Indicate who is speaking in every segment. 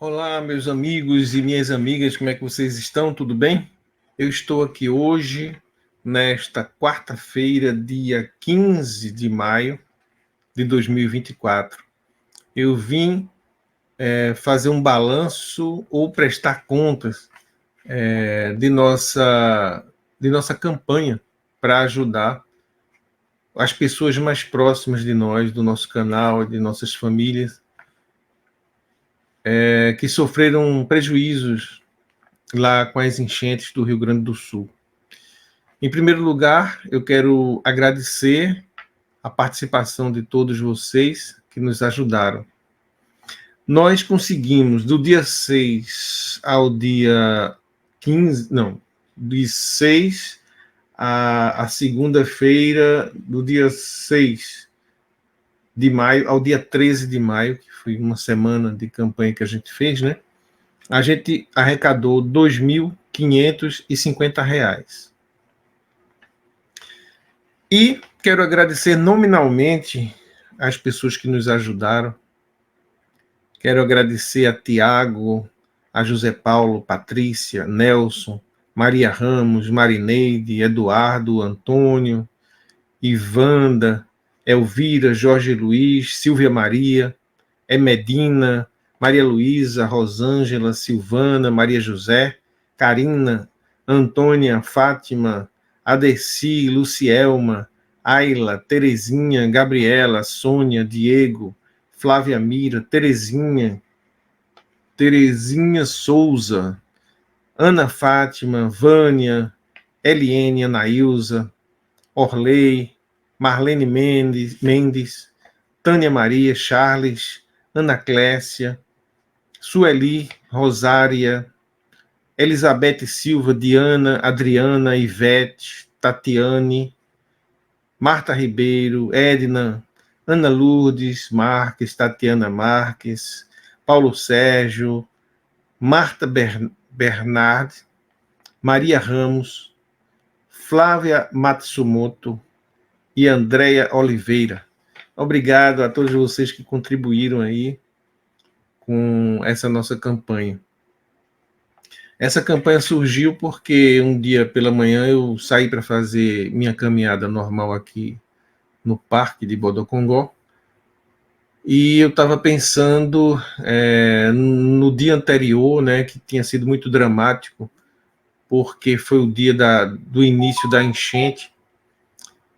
Speaker 1: Olá, meus amigos e minhas amigas, como é que vocês estão? Tudo bem? Eu estou aqui hoje, nesta quarta-feira, dia 15 de maio de 2024. Eu vim fazer um balanço ou prestar contas de nossa campanha para ajudar as pessoas mais próximas de nós, do nosso canal, de nossas famílias, que sofreram prejuízos lá com as enchentes do Rio Grande do Sul. Em primeiro lugar, eu quero agradecer a participação de todos vocês que nos ajudaram. Nós conseguimos, do dia 6 ao dia 15, não, de 6 a segunda-feira, do dia 6 de maio ao dia 13 de maio, que foi uma semana de campanha que a gente fez, né? A gente arrecadou R$ 2.550. E quero agradecer nominalmente as pessoas que nos ajudaram. Quero agradecer a Tiago, a José Paulo, Patrícia, Nelson, Maria Ramos, Marineide, Eduardo, Antônio, Ivanda, Elvira, Jorge Luiz, Silvia Maria, Emedina, Maria Luísa, Rosângela, Silvana, Maria José, Karina, Antônia, Fátima, Adeci, Lucielma, Ayla, Terezinha, Gabriela, Sônia, Diego, Flávia Mira, Terezinha Souza, Ana Fátima, Vânia, Eliene, Anailza, Orley, Marlene Mendes, Tânia Maria, Charles, Ana Clécia, Sueli, Rosária, Elizabeth Silva, Diana, Adriana, Ivete, Tatiane, Marta Ribeiro, Edna, Ana Lourdes Marques, Tatiana Marques, Paulo Sérgio, Marta Bernard, Maria Ramos, Flávia Matsumoto e Andréia Oliveira. Obrigado a todos vocês que contribuíram aí com essa nossa campanha. Essa campanha surgiu porque um dia pela manhã eu saí para fazer minha caminhada normal aqui no Parque de Bodocongó e eu estava pensando no dia anterior, né, que tinha sido muito dramático, porque foi o dia do início da enchente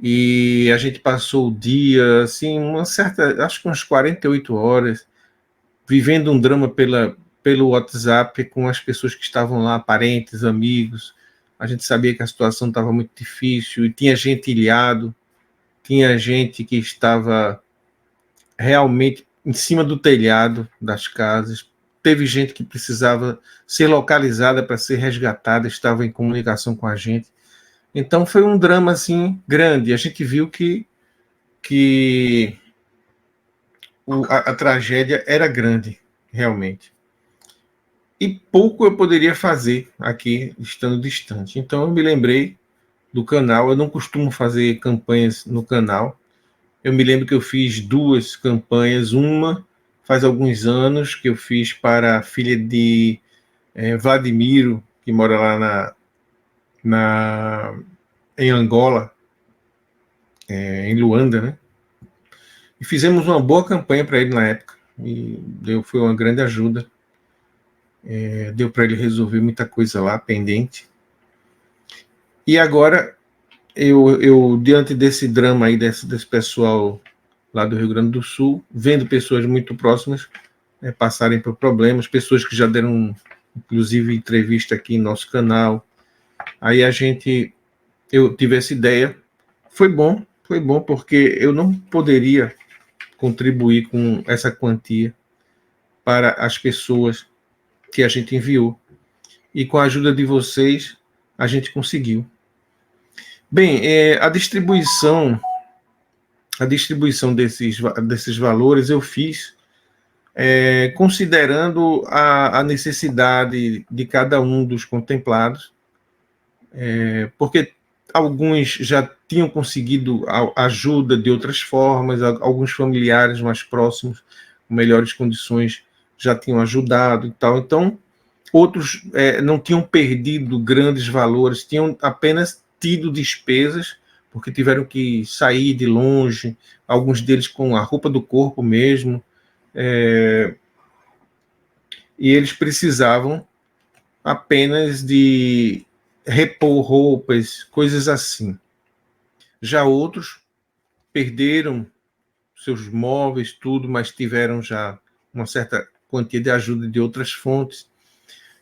Speaker 1: e a gente passou o dia, assim, acho que umas 48 horas, vivendo um drama pelo WhatsApp com as pessoas que estavam lá, parentes, amigos. A gente sabia que a situação estava muito difícil e tinha gente ilhado, tinha gente que estava realmente em cima do telhado das casas, teve gente que precisava ser localizada para ser resgatada, estava em comunicação com a gente. Então foi um drama assim grande. A gente viu que a tragédia era grande, realmente. E pouco eu poderia fazer aqui, estando distante. Então eu me lembrei do canal. Eu não costumo fazer campanhas no canal. Eu me lembro que eu fiz 2 campanhas. Uma faz alguns anos que eu fiz para a filha de Vladimiro, que mora lá em Angola, em Luanda, né? E fizemos uma boa campanha para ele na época. E foi uma grande ajuda. Deu para ele resolver muita coisa lá pendente. E agora, eu diante desse drama aí, desse pessoal lá do Rio Grande do Sul, vendo pessoas muito próximas passarem por problemas, pessoas que já deram, inclusive, entrevista aqui em nosso canal. Aí eu tive essa ideia. Foi bom porque eu não poderia contribuir com essa quantia para as pessoas que a gente enviou. E com a ajuda de vocês, a gente conseguiu. Bem, a distribuição desses valores eu fiz considerando a necessidade de cada um dos contemplados, porque alguns já tinham conseguido ajuda de outras formas, alguns familiares mais próximos, com melhores condições, já tinham ajudado e tal. Então, outros não tinham perdido grandes valores, tinham apenas tido despesas, porque tiveram que sair de longe, alguns deles com a roupa do corpo mesmo, e eles precisavam apenas de repor roupas, coisas assim. Já outros perderam seus móveis, tudo, mas tiveram já uma certa quantia de ajuda de outras fontes.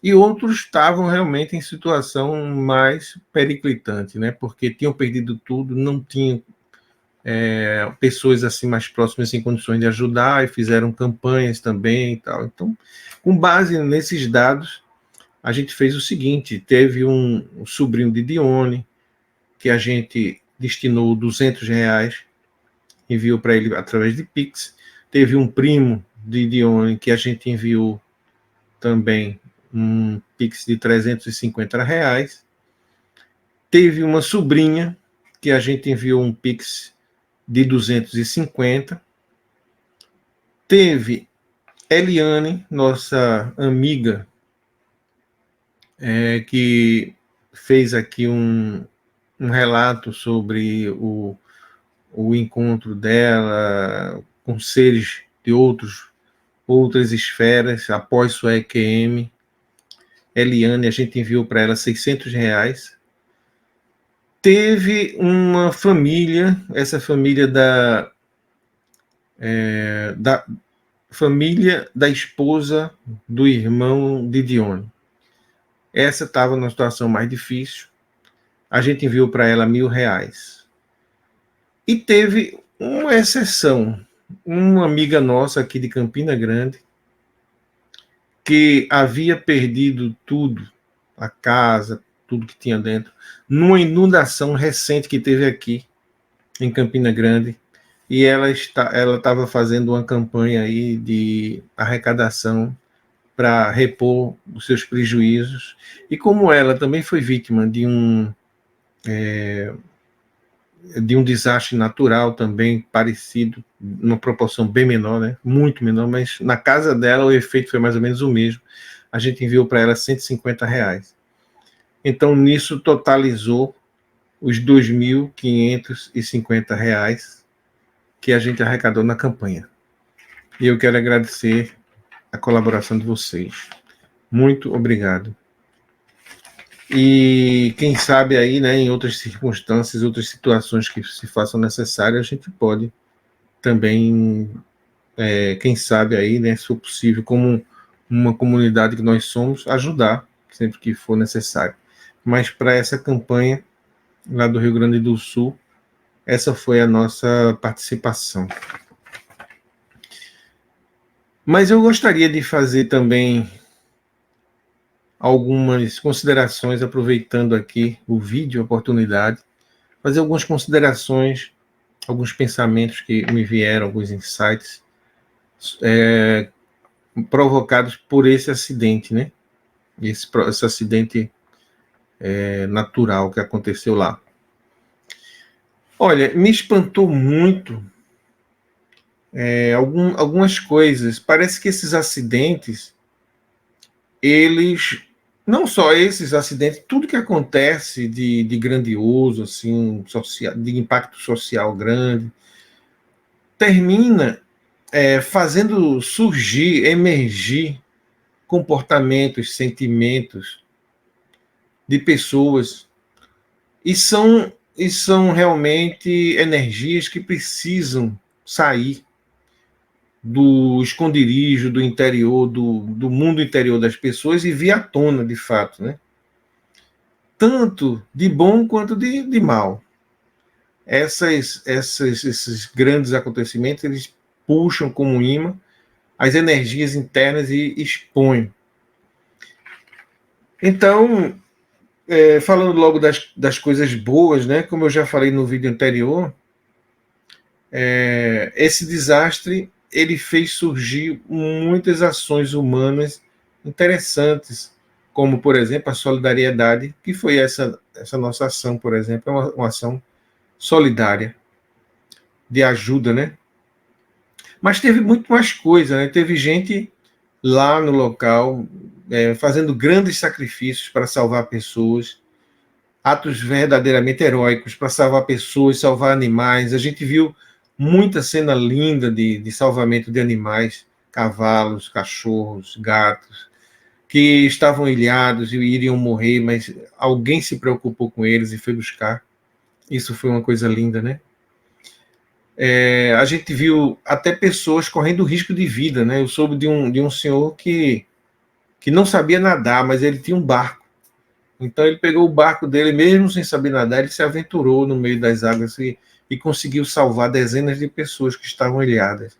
Speaker 1: E outros estavam realmente em situação mais periclitante, né? Porque tinham perdido tudo, não tinham pessoas assim mais próximas em condições de ajudar, e fizeram campanhas também e tal. Então, com base nesses dados, a gente fez o seguinte: teve um sobrinho de Dione, que a gente destinou R$ 200, enviou para ele através de Pix. Teve um primo de Dione que a gente enviou também um Pix de R$ 350. Teve uma sobrinha que a gente enviou um Pix de 250. Teve Eliane, nossa amiga, que fez aqui um relato sobre o encontro dela com seres de outras esferas após sua EQM. Eliane, a gente enviou para ela R$ 600. Teve uma família, essa família da família da esposa do irmão de Dione. Essa estava numa situação mais difícil. A gente enviou para ela R$ 1.000. E teve uma exceção, uma amiga nossa aqui de Campina Grande, que havia perdido tudo, a casa, tudo que tinha dentro, numa inundação recente que teve aqui em Campina Grande, e ela estava fazendo uma campanha aí de arrecadação para repor os seus prejuízos. E como ela também foi vítima de um desastre natural também parecido, numa proporção bem menor, né? Muito menor, mas na casa dela o efeito foi mais ou menos o mesmo. A gente enviou para ela R$ 150. Então, nisso totalizou os R$ 2.550 que a gente arrecadou na campanha. E eu quero agradecer a colaboração de vocês. Muito obrigado. E quem sabe aí, né, em outras circunstâncias, outras situações que se façam necessárias, a gente pode também, quem sabe aí, né, se for possível, como uma comunidade que nós somos, ajudar sempre que for necessário. Mas para essa campanha lá do Rio Grande do Sul, essa foi a nossa participação. Mas eu gostaria de fazer também algumas considerações, aproveitando aqui o vídeo, a oportunidade, fazer algumas considerações, alguns pensamentos que me vieram, alguns insights provocados por esse acidente, né? Esse acidente natural que aconteceu lá. Olha, me espantou muito algumas coisas. Parece que esses acidentes, eles, não só esses acidentes, tudo que acontece de grandioso, assim, social, de impacto social grande, termina fazendo surgir, emergir comportamentos, sentimentos de pessoas, e são realmente energias que precisam sair do esconderijo, do interior, do mundo interior das pessoas e vir à tona, de fato, né? Tanto de bom quanto de mal. Esses grandes acontecimentos, eles puxam como imã as energias internas e expõem. Então, falando logo das coisas boas, né? Como eu já falei no vídeo anterior, esse desastre ele fez surgir muitas ações humanas interessantes, como, por exemplo, a solidariedade, que foi essa nossa ação, por exemplo, é uma ação solidária, de ajuda, né? Mas teve muito mais coisa, né? Teve gente lá no local, fazendo grandes sacrifícios para salvar pessoas, atos verdadeiramente heróicos para salvar pessoas, salvar animais. A gente viu muita cena linda de salvamento de animais, cavalos, cachorros, gatos, que estavam ilhados e iriam morrer, mas alguém se preocupou com eles e foi buscar. Isso foi uma coisa linda, né? A gente viu até pessoas correndo risco de vida, né? Eu soube de um senhor que não sabia nadar, mas ele tinha um barco. Então ele pegou o barco dele, mesmo sem saber nadar, ele se aventurou no meio das águas e conseguiu salvar dezenas de pessoas que estavam ilhadas.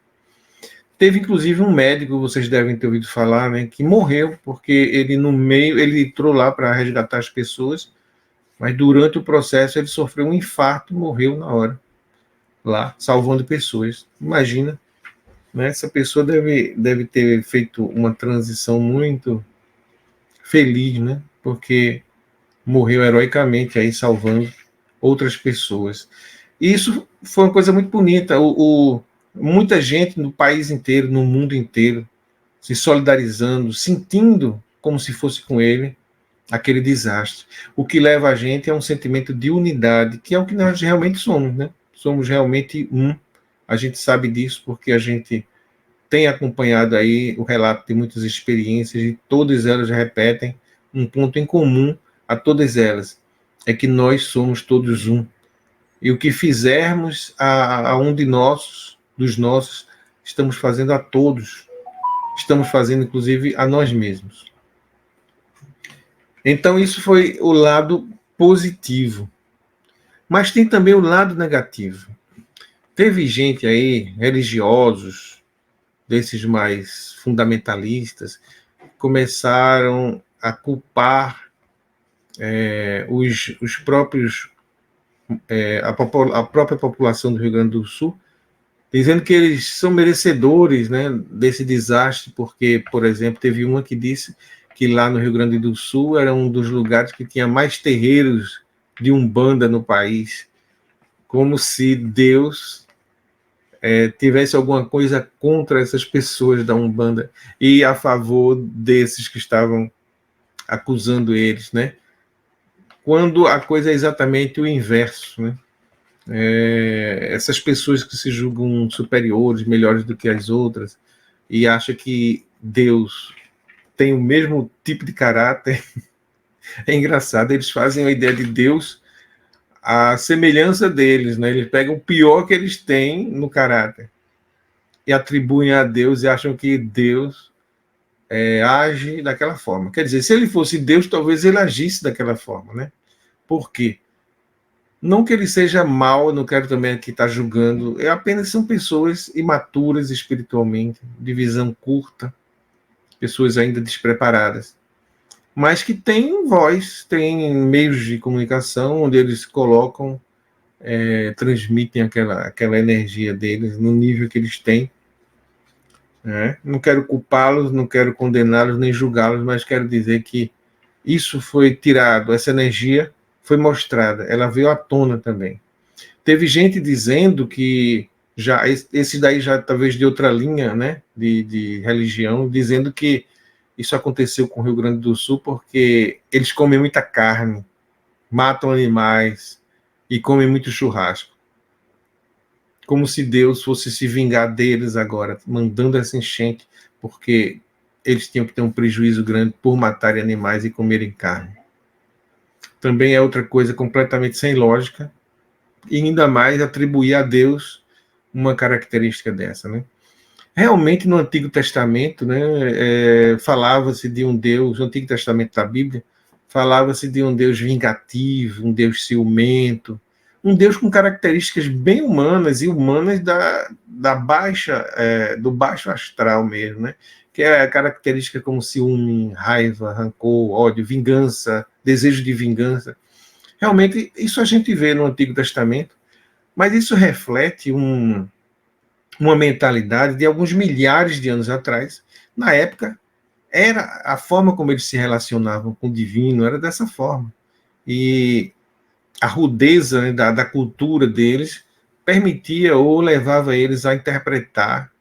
Speaker 1: Teve inclusive um médico, vocês devem ter ouvido falar, né, que morreu porque ele no meio, ele entrou lá para resgatar as pessoas, mas durante o processo ele sofreu um infarto, morreu na hora, lá, salvando pessoas. Imagina, né, essa pessoa deve ter feito uma transição muito feliz, né, porque morreu heroicamente aí salvando outras pessoas. E isso foi uma coisa muito bonita. Muita gente no país inteiro, no mundo inteiro, se solidarizando, sentindo como se fosse com ele aquele desastre. O que leva a gente a um sentimento de unidade, que é o que nós realmente somos, né? Somos realmente um. A gente sabe disso porque a gente tem acompanhado aí o relato de muitas experiências e todas elas repetem um ponto em comum a todas elas, é que nós somos todos um. E o que fizermos a um dos nossos, estamos fazendo a todos. Estamos fazendo, inclusive, a nós mesmos. Então, isso foi o lado positivo. Mas tem também o lado negativo. Teve gente aí, religiosos, desses mais fundamentalistas, começaram a culpar os próprios, a própria população do Rio Grande do Sul, dizendo que eles são merecedores, né, desse desastre, porque, por exemplo, teve uma que disse que lá no Rio Grande do Sul era um dos lugares que tinha mais terreiros de Umbanda no país, como se Deus tivesse alguma coisa contra essas pessoas da Umbanda e a favor desses que estavam acusando eles, né? Quando a coisa é exatamente o inverso, né? Essas pessoas que se julgam superiores, melhores do que as outras, e acham que Deus tem o mesmo tipo de caráter, é engraçado, eles fazem a ideia de Deus a semelhança deles, né? Eles pegam o pior que eles têm no caráter e atribuem a Deus e acham que Deus age daquela forma. Quer dizer, se ele fosse Deus, talvez ele agisse daquela forma, né? Por quê? Não que ele seja mal, não quero também aqui estar julgando, apenas são pessoas imaturas espiritualmente, de visão curta, pessoas ainda despreparadas, mas que têm voz, têm meios de comunicação onde eles colocam, transmitem aquela energia deles no nível que eles têm. Né? Não quero culpá-los, não quero condená-los nem julgá-los, mas quero dizer que isso foi tirado, essa energia foi mostrada, ela veio à tona também. Teve gente dizendo que já esse daí já talvez de outra linha, né, de religião, dizendo que isso aconteceu com o Rio Grande do Sul porque eles comem muita carne, matam animais e comem muito churrasco. Como se Deus fosse se vingar deles agora, mandando essa enchente, porque eles tinham que ter um prejuízo grande por matarem animais e comerem carne. Também é outra coisa completamente sem lógica, e ainda mais atribuir a Deus uma característica dessa, né? Realmente no Antigo Testamento, né, falava-se de um Deus, no Antigo Testamento da Bíblia, falava-se de um Deus vingativo, um Deus ciumento, um Deus com características bem humanas e humanas da baixa, do baixo astral mesmo, né? Que é a característica como ciúme, raiva, rancor, ódio, vingança, desejo de vingança. Realmente, isso a gente vê no Antigo Testamento, mas isso reflete uma mentalidade de alguns milhares de anos atrás. Na época, era a forma como eles se relacionavam com o divino, era dessa forma. E a rudeza, né, da cultura deles permitia ou levava eles a interpretar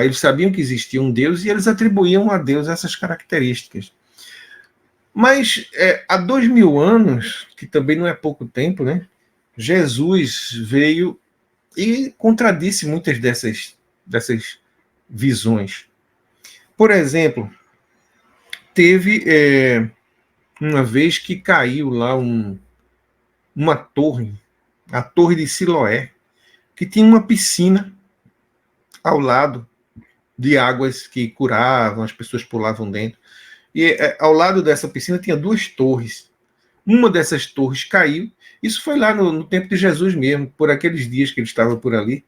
Speaker 1: Eles sabiam que existia um Deus e eles atribuíam a Deus essas características. Mas há 2000 anos, que também não é pouco tempo, né? Jesus veio e contradisse muitas dessas visões. Por exemplo, teve uma vez que caiu lá uma torre, a Torre de Siloé, que tinha uma piscina ao lado de águas que curavam, as pessoas pulavam dentro. E ao lado dessa piscina tinha duas torres. Uma dessas torres caiu. Isso foi lá no tempo de Jesus mesmo, por aqueles dias que ele estava por ali.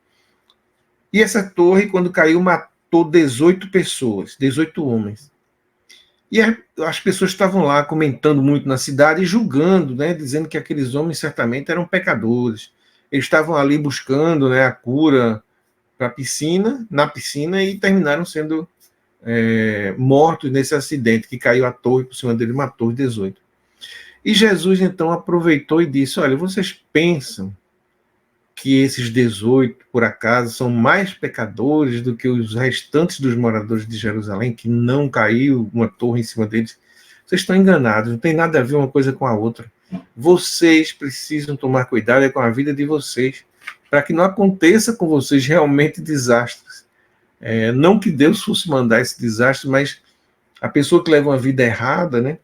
Speaker 1: E essa torre, quando caiu, matou 18 pessoas, 18 homens. E as pessoas estavam lá comentando muito na cidade e julgando, né, dizendo que aqueles homens certamente eram pecadores. Eles estavam ali buscando, né, a cura para na piscina, e terminaram sendo mortos nesse acidente, que caiu a torre por cima dele, matou os 18. E Jesus então aproveitou e disse: olha, vocês pensam que esses 18, por acaso, são mais pecadores do que os restantes dos moradores de Jerusalém, que não caiu uma torre em cima deles? Vocês estão enganados, não tem nada a ver uma coisa com a outra. Vocês precisam tomar cuidado com a vida de vocês, para que não aconteça com vocês realmente desastres. Não que Deus fosse mandar esse desastre, mas a pessoa que leva uma vida errada, né,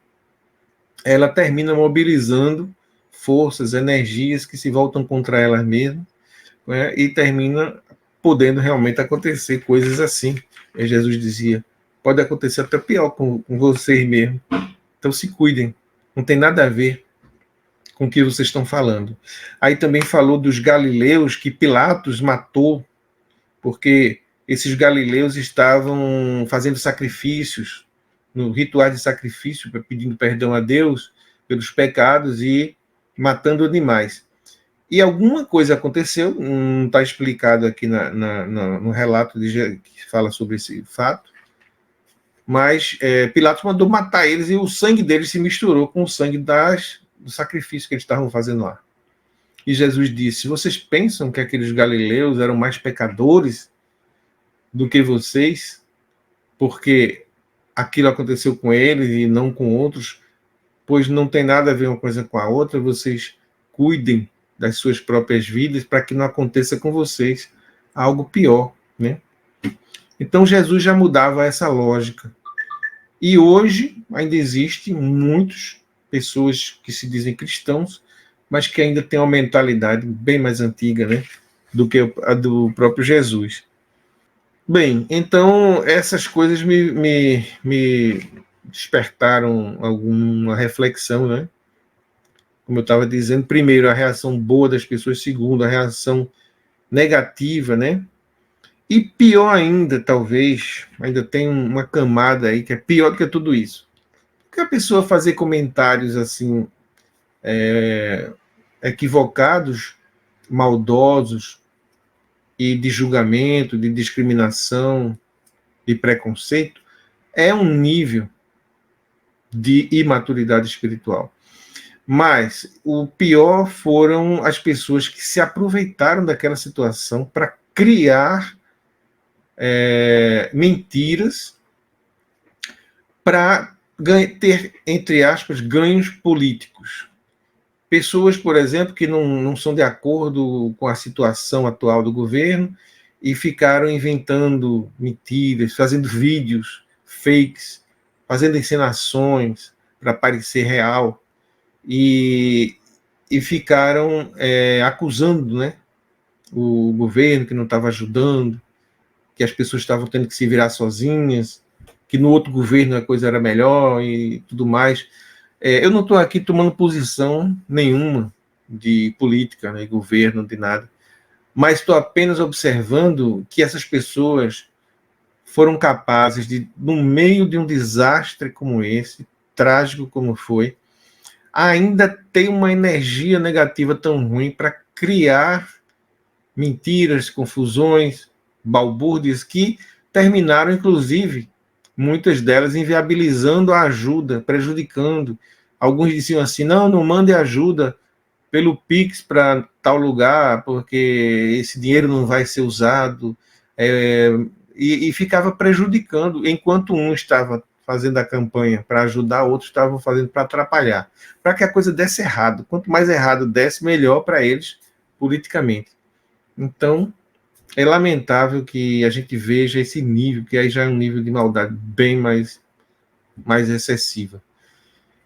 Speaker 1: ela termina mobilizando forças, energias que se voltam contra ela mesma, né, e termina podendo realmente acontecer coisas assim. Jesus dizia, pode acontecer até pior com vocês mesmo. Então se cuidem, não tem nada a ver com o que vocês estão falando. Aí também falou dos galileus que Pilatos matou, porque esses galileus estavam fazendo sacrifícios, no ritual de sacrifício, pedindo perdão a Deus pelos pecados e matando animais. E alguma coisa aconteceu, não está explicado aqui no relato que fala sobre esse fato, mas Pilatos mandou matar eles e o sangue deles se misturou com o sangue do sacrifício que eles estavam fazendo lá. E Jesus disse, vocês pensam que aqueles galileus eram mais pecadores do que vocês, porque aquilo aconteceu com eles e não com outros? Pois não tem nada a ver uma coisa com a outra. Vocês cuidem das suas próprias vidas para que não aconteça com vocês algo pior, né? Então Jesus já mudava essa lógica. E hoje ainda existem muitas pessoas que se dizem cristãos, mas que ainda têm uma mentalidade bem mais antiga, né, do que a do próprio Jesus. Bem, então essas coisas me despertaram alguma reflexão, né? Como eu estava dizendo, primeiro, a reação boa das pessoas, segundo, a reação negativa, né? E pior ainda, talvez, ainda tem uma camada aí que é pior do que tudo isso. Porque a pessoa fazer comentários assim, equivocados, maldosos, e de julgamento, de discriminação, de preconceito, é um nível de imaturidade espiritual. Mas o pior foram as pessoas que se aproveitaram daquela situação para criar mentiras para ter, entre aspas, ganhos políticos. Pessoas, por exemplo, que não são de acordo com a situação atual do governo e ficaram inventando mentiras, fazendo vídeos fakes, fazendo encenações para parecer real, e ficaram acusando, né, o governo que não estava ajudando, que as pessoas estavam tendo que se virar sozinhas, que no outro governo a coisa era melhor e tudo mais. Eu não estou aqui tomando posição nenhuma de política, né, governo, de nada, mas estou apenas observando que essas pessoas foram capazes de, no meio de um desastre como esse, trágico como foi, ainda ter uma energia negativa tão ruim para criar mentiras, confusões, balbúrdias que terminaram, inclusive, muitas delas inviabilizando a ajuda, prejudicando. Alguns diziam assim, não mande ajuda pelo Pix para tal lugar, porque esse dinheiro não vai ser usado. e ficava prejudicando, enquanto um estava fazendo a campanha para ajudar, outros estavam fazendo para atrapalhar, para que a coisa desse errado. Quanto mais errado desse, melhor para eles politicamente. Então, é lamentável que a gente veja esse nível, que aí já é um nível de maldade bem mais excessiva.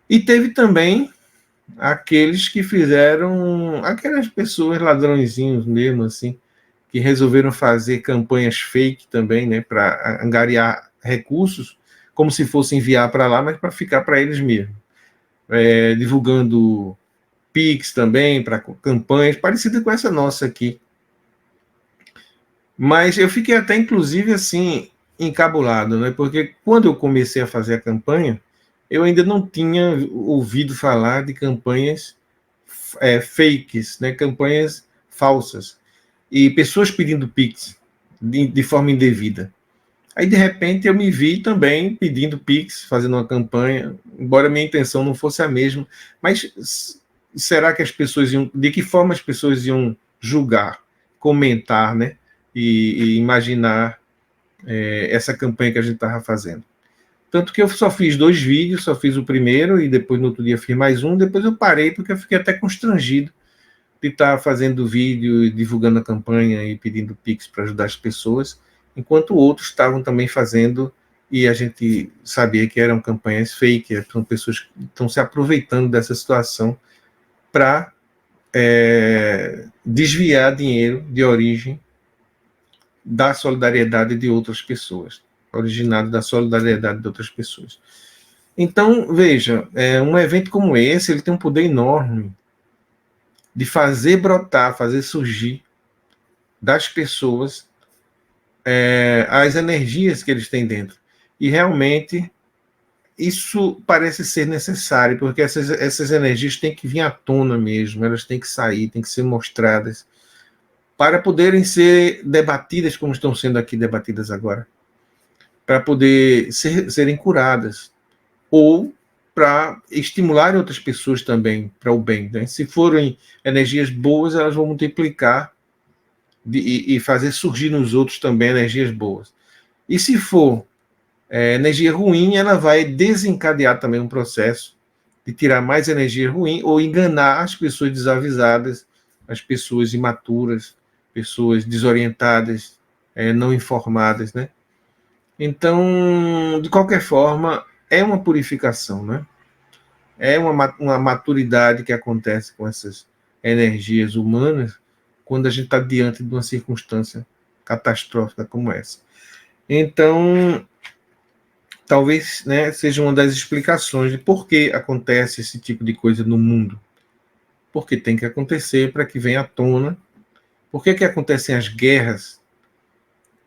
Speaker 1: E teve também aqueles que fizeram, aquelas pessoas ladrõezinhos mesmo, assim, que resolveram fazer campanhas fake também, né, para angariar recursos, como se fosse enviar para lá, mas para ficar para eles mesmos. Divulgando Pix também, para campanhas, parecidas com essa nossa aqui. Mas eu fiquei até, inclusive, assim, encabulado, né, porque quando eu comecei a fazer a campanha, eu ainda não tinha ouvido falar de campanhas fakes, né, campanhas falsas, e pessoas pedindo Pix de forma indevida. Aí, de repente, eu me vi também pedindo Pix, fazendo uma campanha, embora minha intenção não fosse a mesma, mas será que as pessoas iam, de que forma as pessoas iam julgar, comentar, né, e imaginar essa campanha que a gente estava fazendo? Tanto que eu só fiz 2 vídeos, só fiz o primeiro e depois no outro dia fiz mais um, depois eu parei porque eu fiquei até constrangido de estar fazendo vídeo, divulgando a campanha e pedindo Pix para ajudar as pessoas, enquanto outros estavam também fazendo e a gente sabia que eram campanhas fake, são pessoas que estão se aproveitando dessa situação para desviar dinheiro de origem da solidariedade de outras pessoas, originado da solidariedade de outras pessoas. Então, veja, um evento como esse, ele tem um poder enorme de fazer brotar, fazer surgir das pessoas as energias que eles têm dentro. E realmente isso parece ser necessário, porque essas energias têm que vir à tona mesmo, elas têm que sair, têm que ser mostradas, para poderem ser debatidas como estão sendo aqui debatidas agora, para poder serem curadas, ou para estimular outras pessoas também para o bem. Né? Se forem energias boas, elas vão multiplicar e fazer surgir nos outros também energias boas. E se for energia ruim, ela vai desencadear também um processo de tirar mais energia ruim ou enganar as pessoas desavisadas, as pessoas imaturas, pessoas desorientadas, não informadas, né? Então, de qualquer forma, é uma purificação, né? É uma maturidade que acontece com essas energias humanas quando a gente está diante de uma circunstância catastrófica como essa. Então, talvez, né, seja uma das explicações de por que acontece esse tipo de coisa no mundo. Porque tem que acontecer para que venha à tona. Por que acontecem as guerras?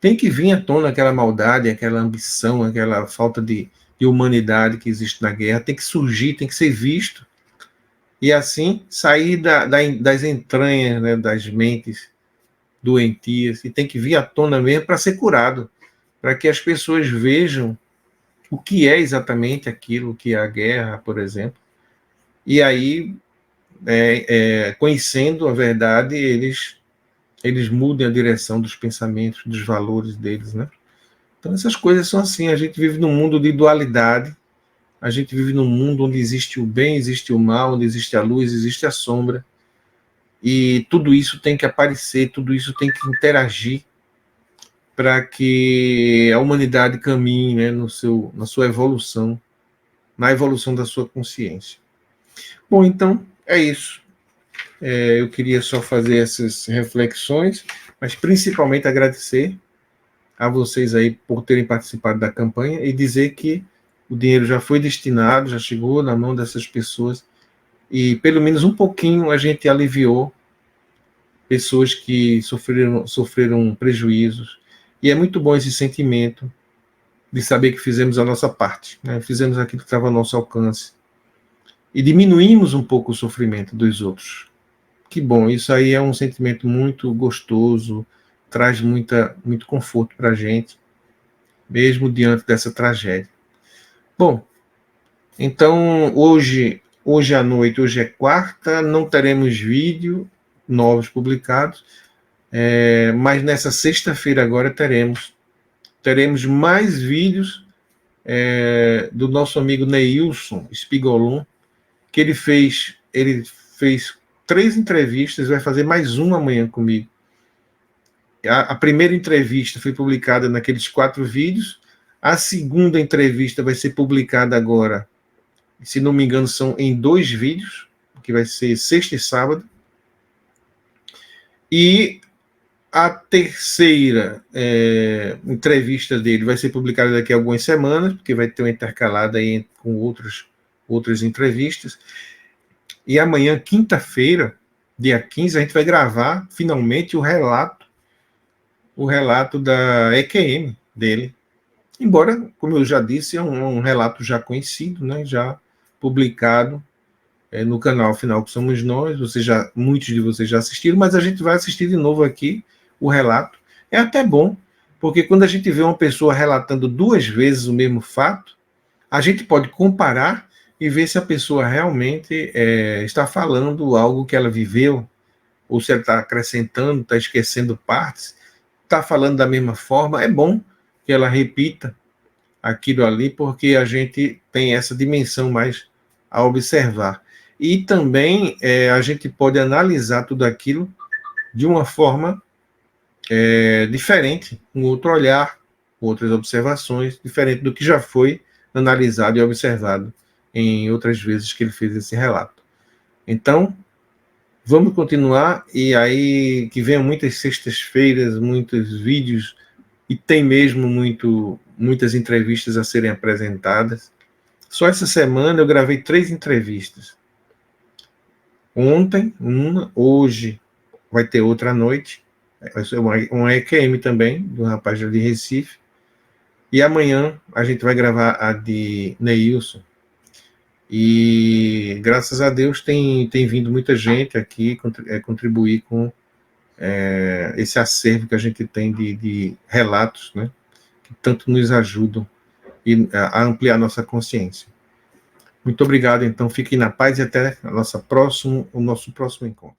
Speaker 1: Tem que vir à tona aquela maldade, aquela ambição, aquela falta de humanidade que existe na guerra. Tem que surgir, tem que ser visto. E assim sair das entranhas, né, das mentes doentias. E tem que vir à tona mesmo para ser curado. Para que as pessoas vejam o que é exatamente aquilo que é a guerra, por exemplo. E aí, conhecendo a verdade, eles mudem a direção dos pensamentos, dos valores deles, né? Então, essas coisas são assim. A gente vive num mundo de dualidade, a gente vive num mundo onde existe o bem, existe o mal, onde existe a luz, existe a sombra, e tudo isso tem que aparecer, tudo isso tem que interagir para que a humanidade caminhe, né, na sua evolução, na evolução da sua consciência. Bom, então, é isso. Eu queria só fazer essas reflexões, mas principalmente agradecer a vocês aí por terem participado da campanha e dizer que o dinheiro já foi destinado, já chegou na mão dessas pessoas e pelo menos um pouquinho a gente aliviou pessoas que sofreram prejuízos. E é muito bom esse sentimento de saber que fizemos a nossa parte, né? Fizemos aquilo que estava ao nosso alcance e diminuímos um pouco o sofrimento dos outros. Que bom, isso aí é um sentimento muito gostoso, traz muito conforto para a gente, mesmo diante dessa tragédia. Bom, então hoje à noite, hoje é quarta, não teremos vídeo novos publicados, mas nessa sexta-feira agora teremos teremos mais vídeos do nosso amigo Neilson Spigolon, que ele fez 3 entrevistas, vai fazer mais uma amanhã comigo. A primeira entrevista foi publicada naqueles 4 vídeos, a segunda entrevista vai ser publicada agora, se não me engano, são em 2 vídeos, que vai ser sexta e sábado, e a terceira entrevista dele vai ser publicada daqui a algumas semanas, porque vai ter uma intercalada aí com outras entrevistas. E amanhã, quinta-feira, dia 15, a gente vai gravar finalmente o relato da EQM dele. Embora, como eu já disse, é um relato já conhecido, né, já publicado no canal Final que Somos Nós. Muitos de vocês já assistiram, mas a gente vai assistir de novo aqui o relato. É até bom, porque quando a gente vê uma pessoa relatando 2 vezes o mesmo fato, a gente pode comparar e ver se a pessoa realmente está falando algo que ela viveu, ou se ela está acrescentando, está esquecendo partes, está falando da mesma forma. É bom que ela repita aquilo ali, porque a gente tem essa dimensão mais a observar. E também a gente pode analisar tudo aquilo de uma forma diferente, com outro olhar, com outras observações, diferente do que já foi analisado e observado em outras vezes que ele fez esse relato. Então, vamos continuar, e aí que venham muitas sextas-feiras, muitos vídeos, e tem mesmo muitas entrevistas a serem apresentadas. Só essa semana eu gravei 3 entrevistas. Ontem, uma, hoje vai ter outra à noite, vai ser uma EQM também, do rapaz de Recife, e amanhã a gente vai gravar a de Neilson. E graças a Deus tem vindo muita gente aqui contribuir com esse acervo que a gente tem de relatos, né, que tanto nos ajudam a ampliar nossa consciência. Muito obrigado, então, fiquem na paz e até o nosso próximo encontro.